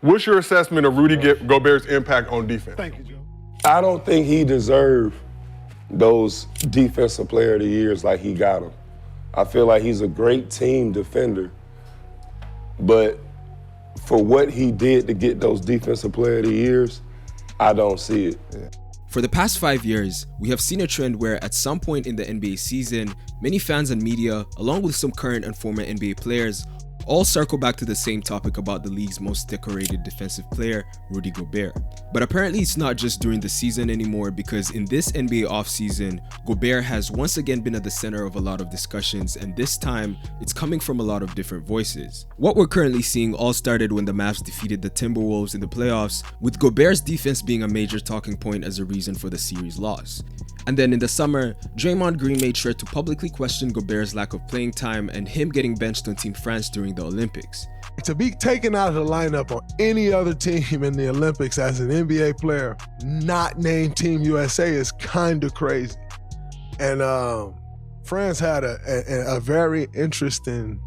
What's your assessment of Rudy Gobert's impact on defense? Thank you, Joe. I don't think he deserved those defensive player of the years like he got them. I feel like he's a great team defender, but for what he did to get those defensive player of the years, I don't see it. Yeah. For the past 5 years, we have seen a trend where at some point in the NBA season, many fans and media, along with some current and former NBA players, all circle back to the same topic about the league's most decorated defensive player, Rudy Gobert. But apparently it's not just during the season anymore, because in this NBA offseason, Gobert has once again been at the center of a lot of discussions, and this time, it's coming from a lot of different voices. What we're currently seeing all started when the Mavs defeated the Timberwolves in the playoffs, with Gobert's defense being a major talking point as a reason for the series loss. And then in the summer, Draymond Green made sure to publicly question Gobert's lack of playing time and him getting benched on Team France during the Olympics. To be taken out of the lineup on any other team in the Olympics as an NBA player, not named Team USA, is kind of crazy. And France had a very interesting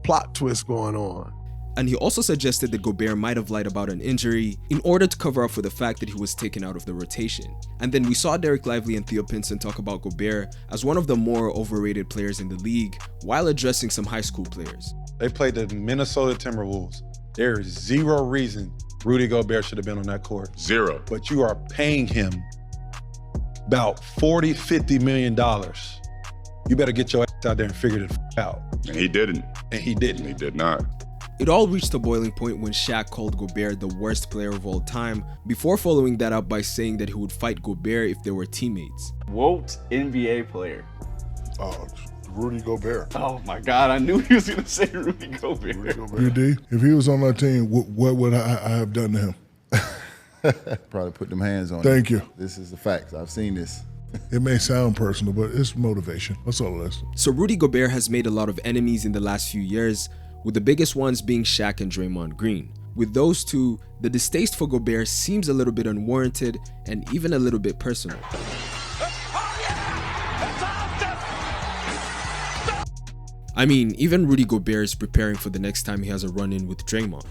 plot twist going on. And he also suggested that Gobert might have lied about an injury in order to cover up for the fact that he was taken out of the rotation. And then we saw Derek Lively and Theo Pinson talk about Gobert as one of the more overrated players in the league while addressing some high school players. They played the Minnesota Timberwolves. There is zero reason Rudy Gobert should have been on that court. Zero. But you are paying him about $40, $50 million. You better get your ass out there and figure it out. And he didn't. And he didn't. He did not. It all reached a boiling point when Shaq called Gobert the worst player of all time, before following that up by saying that he would fight Gobert if they were teammates. Woke NBA player. Rudy Gobert. Oh my God, I knew he was going to say Rudy Gobert. UD, if he was on my team, what would I have done to him? Probably put them hands on him. Thank you. This is the facts. I've seen this. It may sound personal, but it's motivation. That's all it is. So Rudy Gobert has made a lot of enemies in the last few years, with the biggest ones being Shaq and Draymond Green. With those two, the distaste for Gobert seems a little bit unwarranted and even a little bit personal. I mean, even Rudy Gobert is preparing for the next time he has a run-in with Draymond.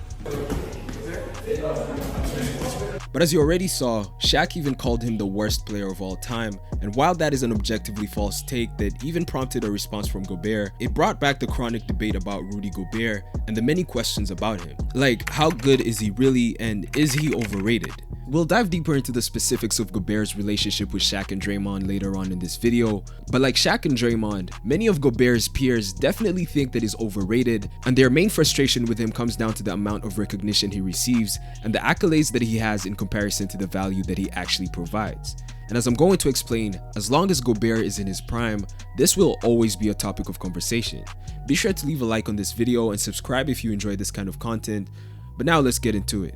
But as you already saw, Shaq even called him the worst player of all time, and while that is an objectively false take that even prompted a response from Gobert, it brought back the chronic debate about Rudy Gobert and the many questions about him. Like, how good is he really, and is he overrated? We'll dive deeper into the specifics of Gobert's relationship with Shaq and Draymond later on in this video, but like Shaq and Draymond, many of Gobert's peers definitely think that he's overrated, and their main frustration with him comes down to the amount of recognition he receives and the accolades that he has in comparison to the value that he actually provides. And as I'm going to explain, as long as Gobert is in his prime, this will always be a topic of conversation. Be sure to leave a like on this video and subscribe if you enjoy this kind of content, but now let's get into it.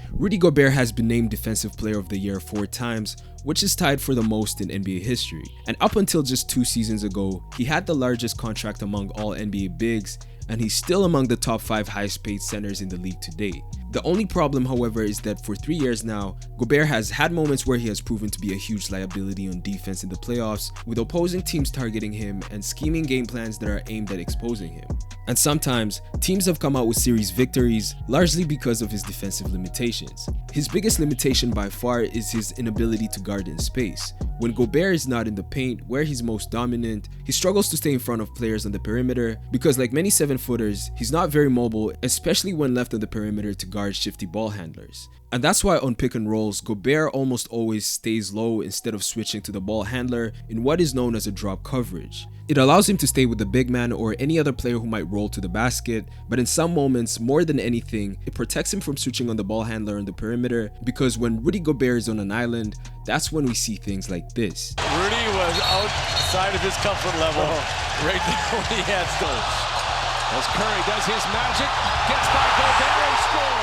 Rudy Gobert has been named Defensive Player of the Year 4 times, which is tied for the most in NBA history. And up until just 2 seasons ago, he had the largest contract among all NBA bigs, and he's still among the top 5 highest paid centers in the league today. The only problem, however, is that for 3 years now, Gobert has had moments where he has proven to be a huge liability on defense in the playoffs, with opposing teams targeting him and scheming game plans that are aimed at exposing him. And sometimes, teams have come out with series victories, largely because of his defensive limitations. His biggest limitation by far is his inability to guard in space. When Gobert is not in the paint, where he's most dominant, he struggles to stay in front of players on the perimeter because, like many 7-footers, he's not very mobile, especially when left on the perimeter to guard shifty ball handlers. And that's why on pick and rolls, Gobert almost always stays low instead of switching to the ball handler in what is known as a drop coverage. It allows him to stay with the big man or any other player who might roll to the basket, but in some moments, more than anything, it protects him from switching on the ball handler on the perimeter, because when Rudy Gobert is on an island, that's when we see things like this. Rudy was outside of his comfort level right there when he had Stokes. As Curry does his magic, gets by Gobert and scores.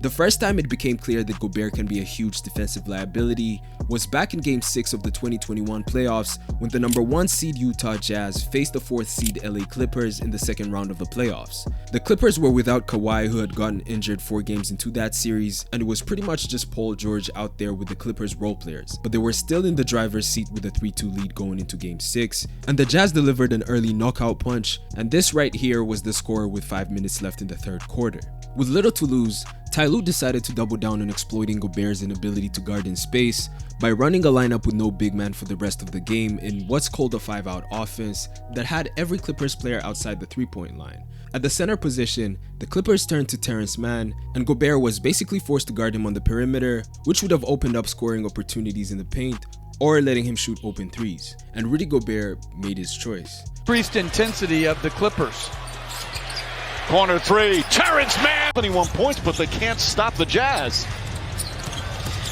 The first time it became clear that Gobert can be a huge defensive liability was back in Game 6 of the 2021 playoffs when the number 1 seed Utah Jazz faced the 4th seed LA Clippers in the second round of the playoffs. The Clippers were without Kawhi, who had gotten injured 4 games into that series, and it was pretty much just Paul George out there with the Clippers role players, but they were still in the driver's seat with a 3-2 lead going into Game 6, and the Jazz delivered an early knockout punch, and this right here was the score with 5 minutes left in the third quarter. With little to lose, Ty Lue decided to double down on exploiting Gobert's inability to guard in space by running a lineup with no big man for the rest of the game in what's called a 5-out offense that had every Clippers player outside the three-point line. At the center position, the Clippers turned to Terrence Mann, and Gobert was basically forced to guard him on the perimeter, which would have opened up scoring opportunities in the paint or letting him shoot open threes. And Rudy Gobert made his choice. Increased intensity of the Clippers. Corner three, Terrence Mann! 21 points, but they can't stop the Jazz.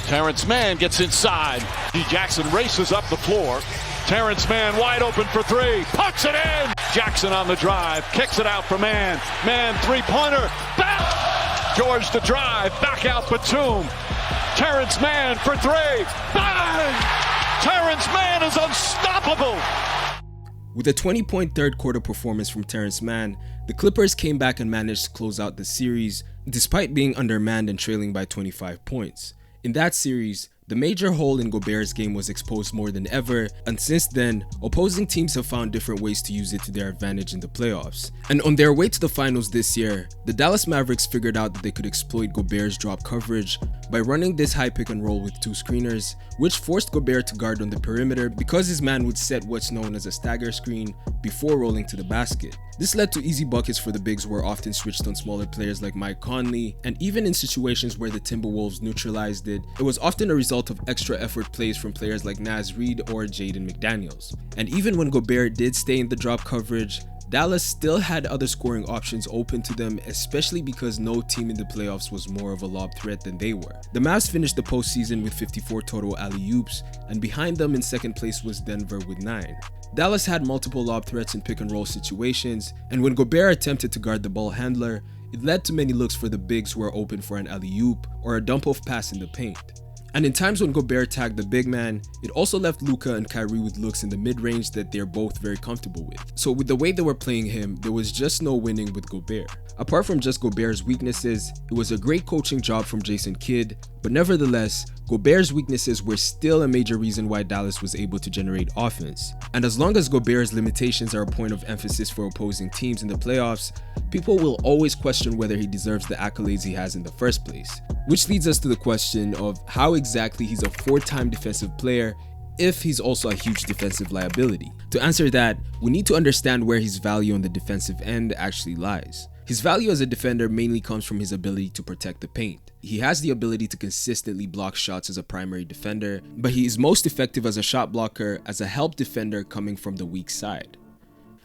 Terrence Mann gets inside. D. Jackson races up the floor. Terrence Mann wide open for three, pucks it in! Jackson on the drive, kicks it out for Mann. Mann, three-pointer, back! George the drive, back out Batum. Terrence Mann for three, bang! Terrence Mann is unstoppable! With a 20-point third-quarter performance from Terrence Mann, the Clippers came back and managed to close out the series despite being undermanned and trailing by 25 points. In that series, the major hole in Gobert's game was exposed more than ever, and since then, opposing teams have found different ways to use it to their advantage in the playoffs. And on their way to the finals this year, the Dallas Mavericks figured out that they could exploit Gobert's drop coverage by running this high pick and roll with two screeners, which forced Gobert to guard on the perimeter because his man would set what's known as a stagger screen before rolling to the basket. This led to easy buckets for the bigs who were often switched on smaller players like Mike Conley, and even in situations where the Timberwolves neutralized it, it was often a result of extra effort plays from players like Naz Reid or Jaden McDaniels. And even when Gobert did stay in the drop coverage, Dallas still had other scoring options open to them, especially because no team in the playoffs was more of a lob threat than they were. The Mavs finished the postseason with 54 total alley-oops, and behind them in second place was Denver with 9. Dallas had multiple lob threats in pick and roll situations, and when Gobert attempted to guard the ball handler, it led to many looks for the bigs who were open for an alley-oop or a dump-off pass in the paint. And in times when Gobert tagged the big man, it also left Luka and Kyrie with looks in the mid-range that they're both very comfortable with. So with the way they were playing him, there was just no winning with Gobert. Apart from just Gobert's weaknesses, it was a great coaching job from Jason Kidd, but nevertheless, Gobert's weaknesses were still a major reason why Dallas was able to generate offense. And as long as Gobert's limitations are a point of emphasis for opposing teams in the playoffs, people will always question whether he deserves the accolades he has in the first place. Which leads us to the question of how exactly he's a 4-time defensive player if he's also a huge defensive liability. To answer that, we need to understand where his value on the defensive end actually lies. His value as a defender mainly comes from his ability to protect the paint. He has the ability to consistently block shots as a primary defender, but he is most effective as a shot blocker as a help defender coming from the weak side.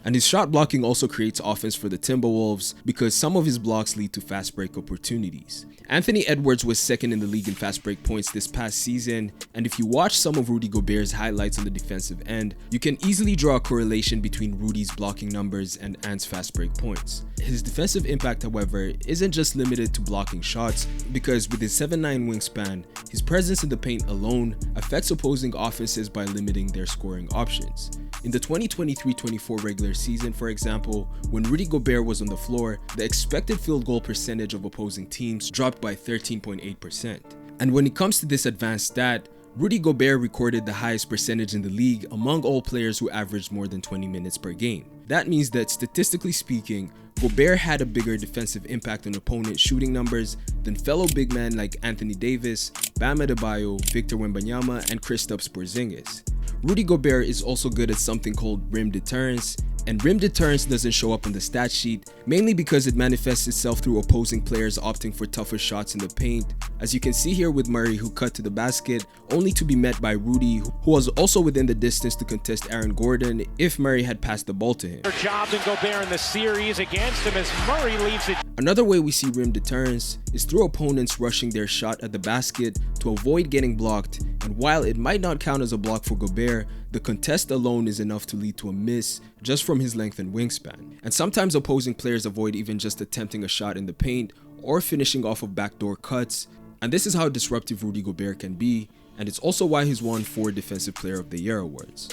And his shot blocking also creates offense for the Timberwolves because some of his blocks lead to fast break opportunities. Anthony Edwards was second in the league in fast break points this past season, and if you watch some of Rudy Gobert's highlights on the defensive end, you can easily draw a correlation between Rudy's blocking numbers and Ant's fast break points. His defensive impact, however, isn't just limited to blocking shots, because with his 7'9" wingspan, his presence in the paint alone affects opposing offenses by limiting their scoring options. In the 2023-24 regular season, for example, when Rudy Gobert was on the floor, the expected field goal percentage of opposing teams dropped by 13.8%. And when it comes to this advanced stat, Rudy Gobert recorded the highest percentage in the league among all players who averaged more than 20 minutes per game. That means that statistically speaking, Gobert had a bigger defensive impact on opponent shooting numbers than fellow big men like Anthony Davis, Bam Adebayo, Victor Wembanyama, and Kristaps Porzingis. Rudy Gobert is also good at something called rim deterrence, and rim deterrence doesn't show up on the stat sheet, mainly because it manifests itself through opposing players opting for tougher shots in the paint, as you can see here with Murray, who cut to the basket only to be met by Rudy, who was also within the distance to contest Aaron Gordon if Murray had passed the ball to him. Jobs and Gobert in the series against him as Murray leaves it. Another way we see rim deterrence is through opponents rushing their shot at the basket to avoid getting blocked, and while it might not count as a block for Gobert, the contest alone is enough to lead to a miss just from his length and wingspan. And sometimes opposing players avoid even just attempting a shot in the paint or finishing off of backdoor cuts, and this is how disruptive Rudy Gobert can be, and it's also why he's won 4 Defensive Player of the Year awards.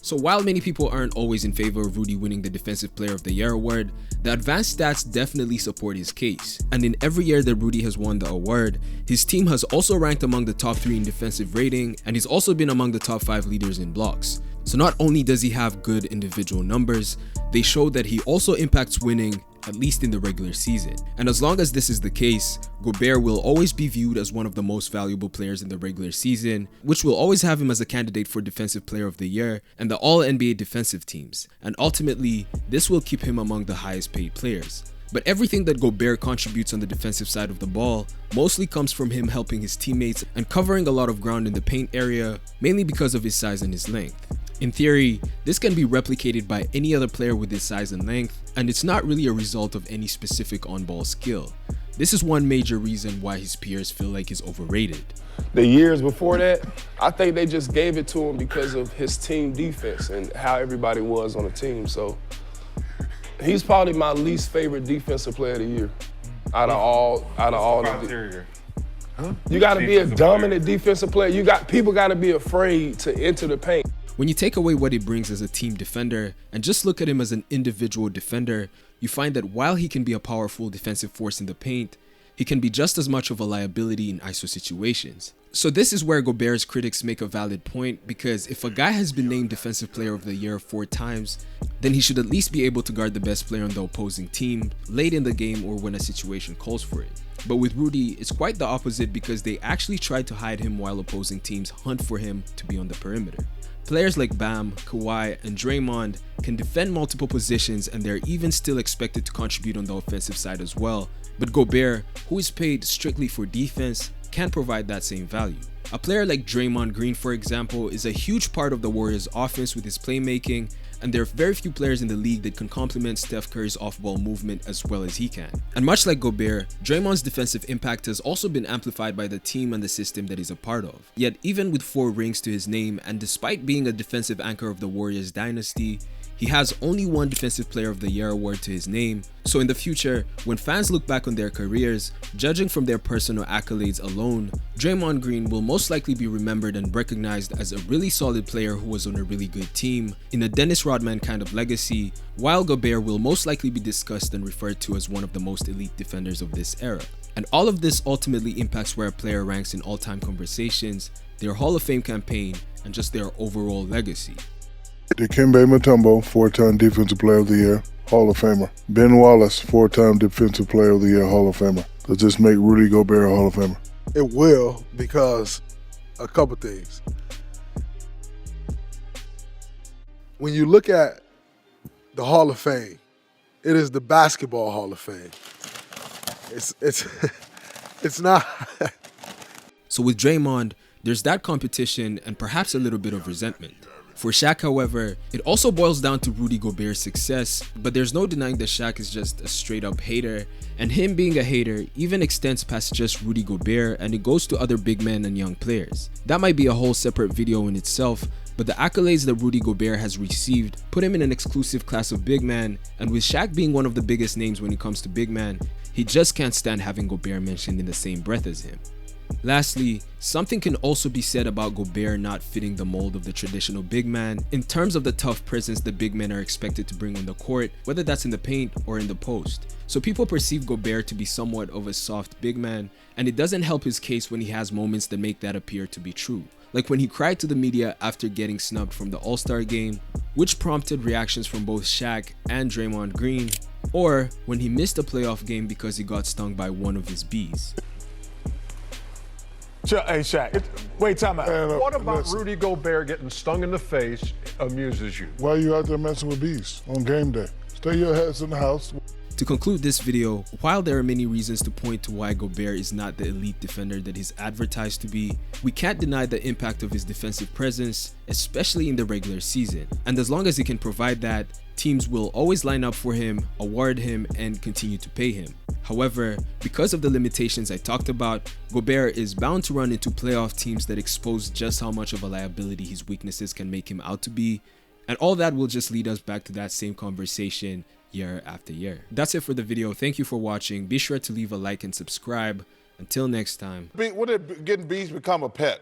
So while many people aren't always in favor of Rudy winning the Defensive Player of the Year award, the advanced stats definitely support his case. And in every year that Rudy has won the award, his team has also ranked among the top 3 in defensive rating, and he's also been among the top 5 leaders in blocks. So not only does he have good individual numbers, they show that he also impacts winning at least in the regular season. And as long as this is the case, Gobert will always be viewed as one of the most valuable players in the regular season, which will always have him as a candidate for Defensive Player of the Year and the All-NBA defensive teams. And ultimately, this will keep him among the highest paid players. But everything that Gobert contributes on the defensive side of the ball mostly comes from him helping his teammates and covering a lot of ground in the paint area, mainly because of his size and his length. In theory, this can be replicated by any other player with his size and length, and it's not really a result of any specific on-ball skill. This is one major reason why his peers feel like he's overrated. The years before that, I think they just gave it to him because of his team defense and how everybody was on the team. So he's probably my least favorite defensive player of the year. Out of all the you got to be a dominant defensive player. People got to be afraid to enter the paint. When you take away what he brings as a team defender and just look at him as an individual defender, you find that while he can be a powerful defensive force in the paint, he can be just as much of a liability in ISO situations. So this is where Gobert's critics make a valid point, because if a guy has been named Defensive Player of the Year 4 times, then he should at least be able to guard the best player on the opposing team late in the game or when a situation calls for it. But with Rudy, it's quite the opposite, because they actually try to hide him while opposing teams hunt for him to be on the perimeter. Players like Bam, Kawhi, and Draymond can defend multiple positions, and they're even still expected to contribute on the offensive side as well. But Gobert, who is paid strictly for defense, can't provide that same value. A player like Draymond Green, for example, is a huge part of the Warriors' offense with his playmaking, and there are very few players in the league that can complement Steph Curry's off-ball movement as well as he can. And much like Gobert, Draymond's defensive impact has also been amplified by the team and the system that he's a part of. Yet even with 4 rings to his name, and despite being a defensive anchor of the Warriors dynasty, he has only 1 Defensive Player of the Year award to his name. So in the future, when fans look back on their careers, judging from their personal accolades alone, Draymond Green will most likely be remembered and recognized as a really solid player who was on a really good team, in a Dennis Rodman kind of legacy, while Gobert will most likely be discussed and referred to as one of the most elite defenders of this era. And all of this ultimately impacts where a player ranks in all-time conversations, their Hall of Fame campaign, and just their overall legacy. Dikembe Mutombo, 4-time Defensive Player of the Year, Hall of Famer. Ben Wallace, 4-time Defensive Player of the Year, Hall of Famer. Does this make Rudy Gobert a Hall of Famer? It will, because a couple things. When you look at the Hall of Fame, it is the Basketball Hall of Fame. It's not. So with Draymond, there's that competition and perhaps a little bit of resentment. For Shaq, however, it also boils down to Rudy Gobert's success, but there's no denying that Shaq is just a straight up hater, and him being a hater even extends past just Rudy Gobert, and it goes to other big men and young players. That might be a whole separate video in itself, but the accolades that Rudy Gobert has received put him in an exclusive class of big man, and with Shaq being one of the biggest names when it comes to big man, he just can't stand having Gobert mentioned in the same breath as him. Lastly, something can also be said about Gobert not fitting the mold of the traditional big man in terms of the tough presence that big men are expected to bring on the court, whether that's in the paint or in the post. So people perceive Gobert to be somewhat of a soft big man, and it doesn't help his case when he has moments that make that appear to be true. Like when he cried to the media after getting snubbed from the All-Star game, which prompted reactions from both Shaq and Draymond Green, or when he missed a playoff game because he got stung by one of his bees. Hey, Shaq, wait, time out. Man, what about listen. Rudy Gobert getting stung in the face amuses you? Why are you out there messing with bees on game day? Stay your heads in the house. To conclude this video, while there are many reasons to point to why Gobert is not the elite defender that he's advertised to be, we can't deny the impact of his defensive presence, especially in the regular season. And as long as he can provide that, teams will always line up for him, award him, and continue to pay him. However, because of the limitations I talked about, Gobert is bound to run into playoff teams that expose just how much of a liability his weaknesses can make him out to be, and all that will just lead us back to that same conversation year after year. That's it for the video. Thank you for watching. Be sure to leave a like and subscribe. Until next time. When did getting bees become a pet?